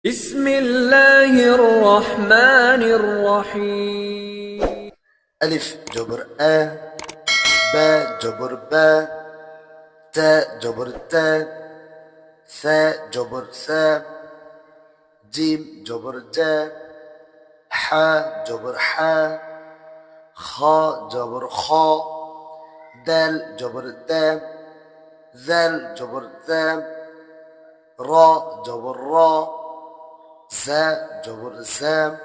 بسم الله الرحمن الرحيم. ألف جبر أ، با جبر با، تا جبر تا، ثا جبر ثا، جيم جبر جا، حا جبر حا، خا جبر خا، دال جبر دا، ذال جبر ذا، را جبر را، زا جبر زا،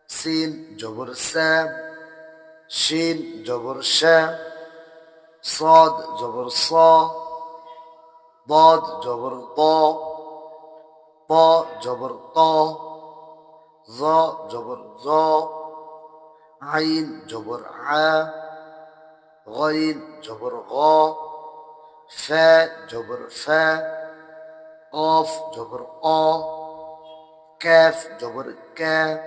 سين جبر سا، شين جبر شا، صاد جبر صا، ضاد جبر ضا، طا جبر طا، ظا جبر ظا، عين جبر عا، غين جبر غا، فا جبر فا، قاف جبر قا، كاف جبر كا،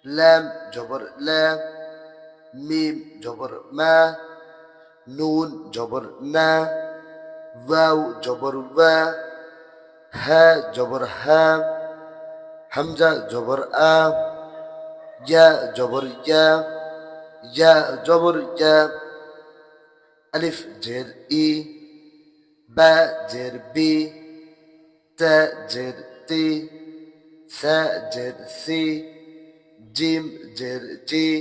لام جبر لا، ميم جبر ما، نون جبر نا، واو جبر وا، ها جبر ها، همزة جبر آ، يا جبر يا، يا جبر يا، ألف جر إي، با جر بي، تا جر تي، ثا جر ثي، جيم جر جي،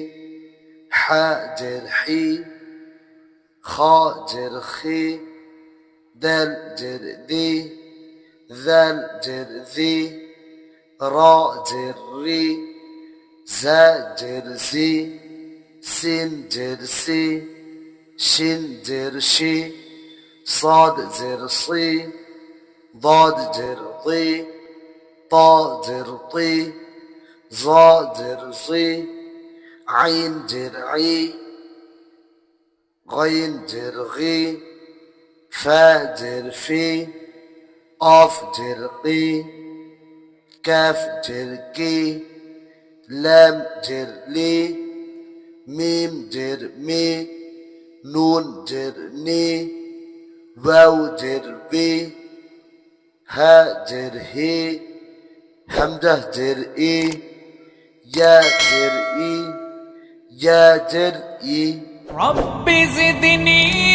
حا جر حي، خا جر خي، دال جر دي، ذال جر ذي، را جر ري، زا جر زي، سين جر سي، شين جر شي، صاد جر صي، ضاد جر ضي، طا جر طي، ظا جر ظي، عين جر عي، غين جر غي، فا جر في، قاف جر قي، كاف جر كي، لام جر لي، ميم جر مي، نون جر ني، واو جر بي، ها جر هي، همزة جر إي، يا جر إي، يا جر إي. رب زدني